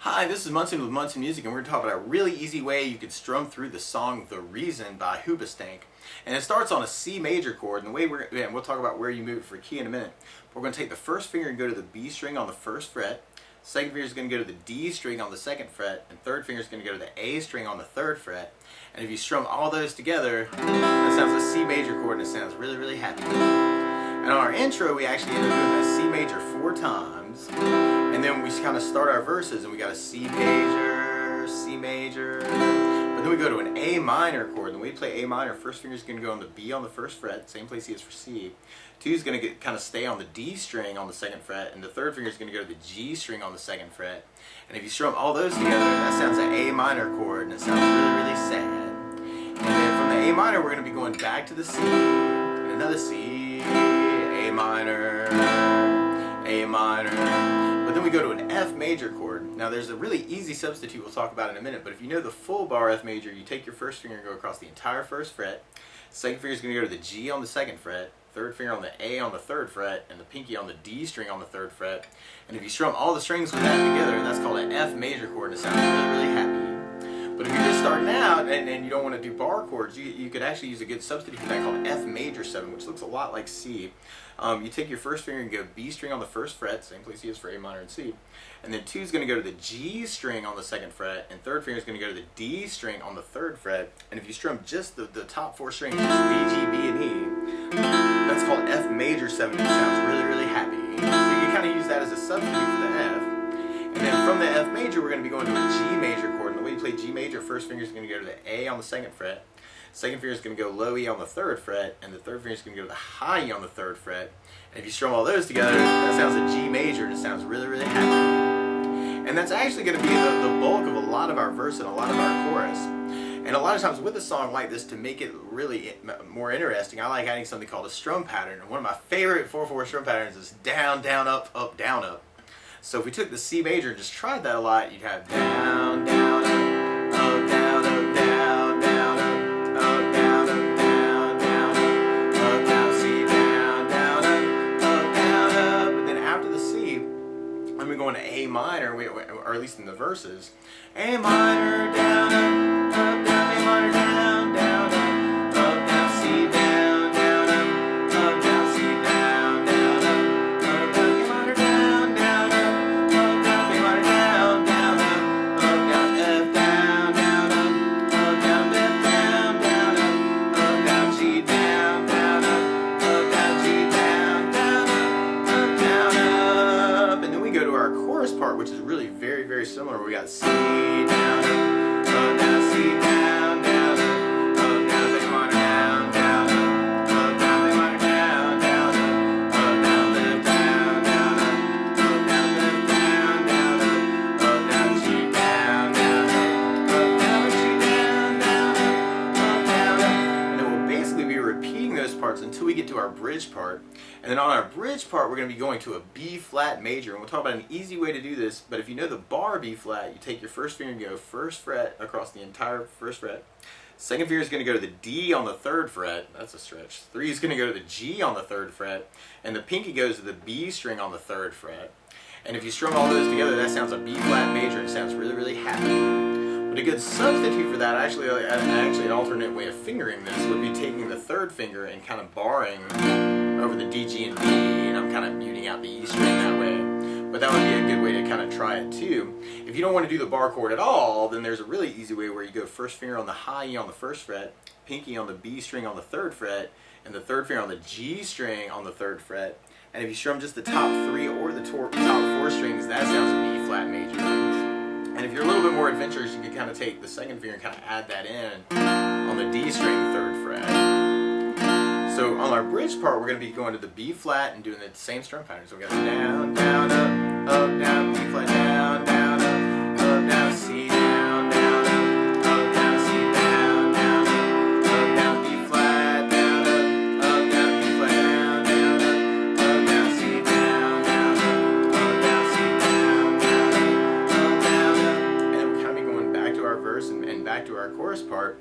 Hi, this is Munson with Munson Music, and we're going to talk about a really easy way you could strum through the song The Reason by Hoobastank. And it starts on a C major chord, and the way we'll talk about where you move it for key in a minute. But we're going to take the first finger and go to the B string on the first fret. Second finger is going to go to the D string on the second fret, and third finger is going to go to the A string on the third fret. And if you strum all those together, that sounds a C major chord, and it sounds really, really happy. And on our intro, we actually end up doing that C major 4 times. And then we kind of start our verses, and we got a C major, C major. But then we go to an A minor chord. And when we play A minor, first finger is going to go on the B on the first fret, same place he is for C. 2 is going to kind of stay on the D string on the second fret, and the third finger is going to go to the G string on the second fret. And if you strum all those together, that sounds an A minor chord, and it sounds really, really sad. And then from the A minor, we're going to be going back to the C, and another C, A minor, A minor. But then we go to an F major chord. Now there's a really easy substitute we'll talk about in a minute, but if you know the full bar F major, you take your first finger and go across the entire first fret. Second finger is going to go to the G on the second fret, third finger on the A on the third fret, and the pinky on the D string on the third fret. And if you strum all the strings with that together, that's called an F major chord, and it sounds really, really happy. But if you're just starting out and you don't want to do bar chords, you could actually use a good substitute for that called F major 7, which looks a lot like C. You take your first finger and go B string on the first fret, same place you is for A minor and C. And then 2 is going to go to the G string on the second fret, and third finger is going to go to the D string on the third fret. And if you strum just the top 4 strings, B, G, B, and E, that's called F major 7, and it sounds really, really happy. So you can kind of use that as a substitute for the F. And then from the F major, we're going to be going to a G major chord. And the way you play G major, first finger is going to go to the A on the second fret. Second finger is going to go low E on the third fret, and the third finger is going to go to the high E on the third fret. And if you strum all those together, that sounds a G major, and it sounds really, really happy. And that's actually going to be the bulk of a lot of our verse and a lot of our chorus. And a lot of times with a song like this, to make it really more interesting, I like adding something called a strum pattern. And one of my favorite 4/4 strum patterns is down, down, up, up, down, up. So if we took the C major and just tried that a lot, you'd have down, down, up, down, up, down, down, up, down, up, down, down, up, down, C, down, down, up, down, up. But then after the C, I'm going to A minor, or at least in the verses. A minor, down, up, down, A minor, down, down, up, down, C, down, down, up, down, C, down, down, up, down, A minor, down, down, up, down, A minor, down, down, up, down, F, down, down, up, down, F, down, down, up, down, G, down, down, down, G, down, down, down, and then we go to our chorus part, which is really very, very similar. We got C, down, down, C, down, down, down, A minor, down, down, down, A minor, down, down, down, F, down, down, down, F, down, down, down, G, down, down, down, G, down, down, and then we'll basically be repeating those parts until we get to our bridge part. And then on our bridge part, we're going to be going to a B flat major. And we'll talk about an easy way to do this, but if you know the bar B flat, you take your first finger and go first fret across the entire first fret. Second finger is going to go to the D on the third fret. That's a stretch. 3 is going to go to the G on the third fret. And the pinky goes to the B string on the third fret. And if you strum all those together, that sounds a B flat major, and it sounds really, really happy. But a good substitute for that, actually an alternate way of fingering this, would be taking the third finger and kind of barring over the D, G, and B, and I'm kind of muting out the E string that way. But that would be a good way to kind of try it too. If you don't want to do the bar chord at all, then there's a really easy way where you go first finger on the high E on the first fret, pinky on the B string on the third fret, and the third finger on the G string on the third fret. And if you strum just the top 3 or the top 4 strings, that sounds a B flat major. And if you're a little bit more adventurous, you could kind of take the second finger and kind of add that in on the D string third fret. So on our bridge part, we're going to be going to the B flat and doing the same strum pattern. So we got down, down, up, down, B flat, down, down, up, down, C, down, down, up, down, C, down, down, up, down, B flat, down, down, B flat, down, down, C, down, down, down, C, down, down, and then we'll kind of be going back to our verse and back to our chorus part.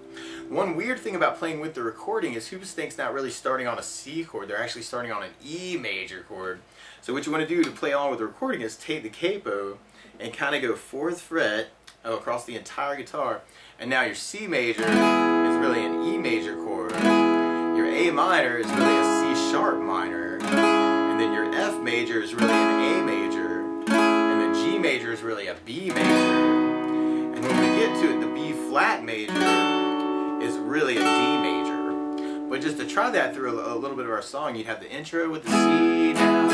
One weird thing about playing with the recording is Hoobastank's not really starting on a C chord, they're actually starting on an E major chord. So what you want to do to play along with the recording is take the capo and kind of go 4th fret across the entire guitar, and now your C major is really an E major chord, your A minor is really a C sharp minor, and then your F major is really an A major, and then G major is really a B major, and when we get to it, the B flat major is really a D major. But just to try that through a little bit of our song, you'd have the intro with the C down,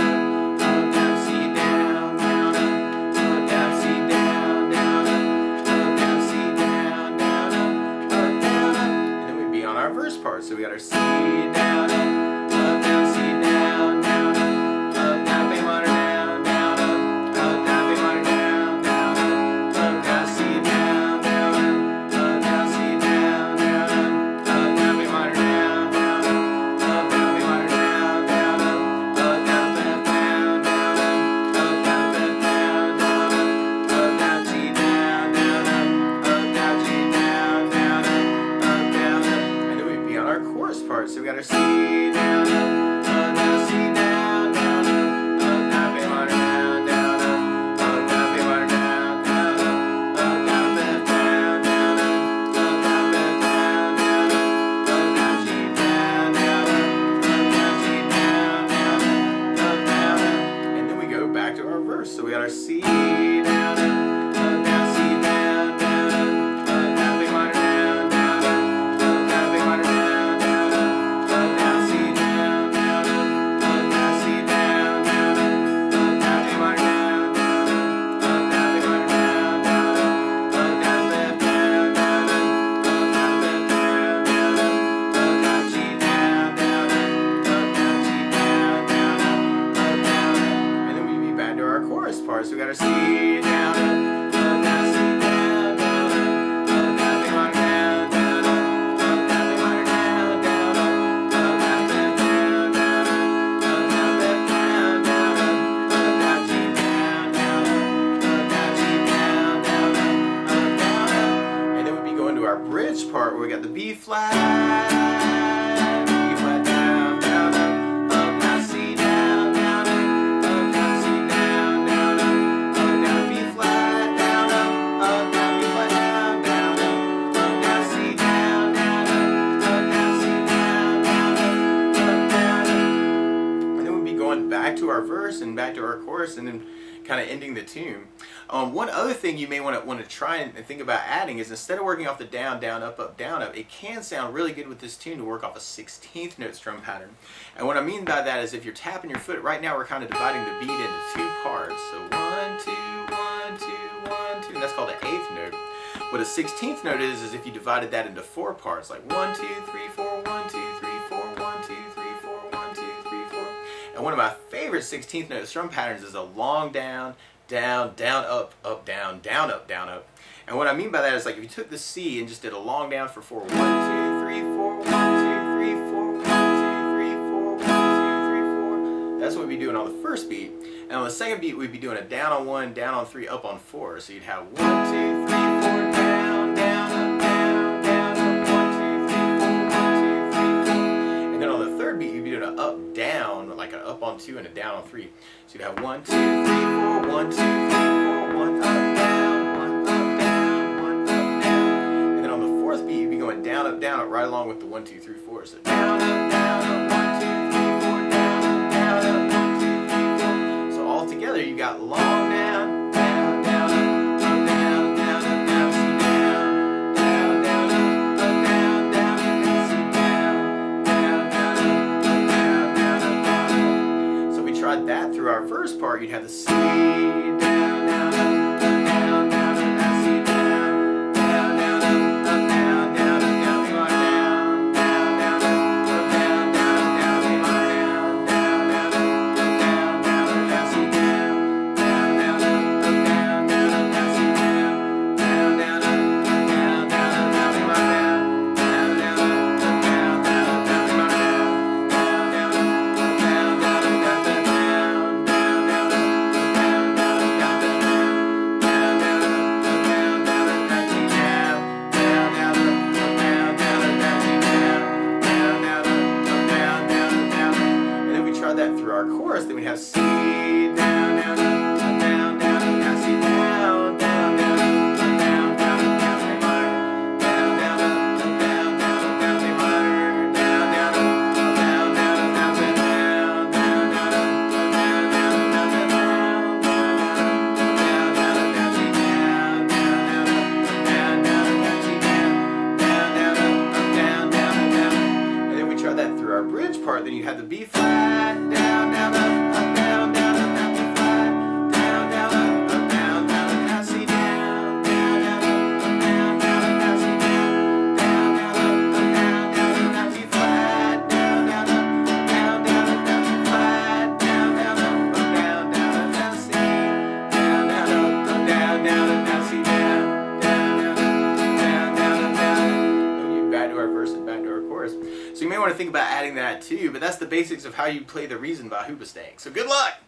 up, down, C down, down, up, down, C down, down, up, down, C down, down, up, down, and then we'd be on our verse part. So we got our C down, down, C down, down, down, B minor down, down, down, B minor down, down, down, C down, down, down, C down, down, down, B minor down. So we got our C down, down, C down, down, down, B minor down, down, down, B minor down, down, down, F down, down, down, F down, down, G down, down, G down, down, and then we go back to our verse. So we got our C down, down, C down, down, B minor down, down, down, B minor down. So we got our C down, down, C down, down, down, B minor down, down, down, B minor down, down, down, F down, down, F down, down, G down, down, G down, down, and then we'd be going to our bridge part where we got the B flat. Back to our verse and back to our chorus, and then kind of ending the tune. One other thing you may want to try and think about adding is, instead of working off the down, down, up, down, up, it can sound really good with this tune to work off a 16th note strum pattern. And what I mean by that is, if you're tapping your foot, right now we're kind of dividing the beat into 2 parts. So 1, 2, 1, 2, 1, 2, and that's called the 8th note. What a 16th note is if you divided that into 4 parts, like 1, 2, 3, 4, 1, 2, 3, 4, 1, 2, 3, 4, 1, 2, 3, 4. And one of my favorite 16th note strum patterns is a long down, down, down, up, up, down, down, up, down, up. And what I mean by that is, like, if you took the C and just did a long down for 4, 1, 2, 3, 4, 1, 2, 3, 4, 1, 2, 3, 4, 1, 2, 3, 4. That's what we'd be doing on the first beat. And on the second beat, we'd be doing a down on 1, down on 3, up on 4. So you'd have 1, 2, 3, 4, down, down, up, down, down, up, 1, 2, 3, 4, 1, 2, 3, 4. And then on the third beat, you'd be doing an up, down, like an up on 2 and a down on 3. So you'd have 1, 2, 3, 4, 1, 2, 3, 4, 1, up, down, 1, up, down, 1, up, down. And then on the fourth beat, you'd be going down, up, right along with the 1, 2, 3, 4. So down, up, 1, 2, 3, 4, down, up, 1, 2, 3, 4. So all together, you got long down, down, down, up, down, down, up, down, C down, down, down, up, down, down, C down, down, down, down, down. So we tried that through our verse part. You'd have the C down, down, up, down, down, down, C down, down, down, up, down, down, down, B minor down, down, down, up, down, down, B minor down, down, down, down, down, C down, down, down, up, down, down, C down, down, down, down, down, B minor down, down, down, up, down, down, B minor down, down, down, down, down, down, down, down, down, down, down, want to think about adding that too, but that's the basics of how you play the reason by Hoobastank. So good luck!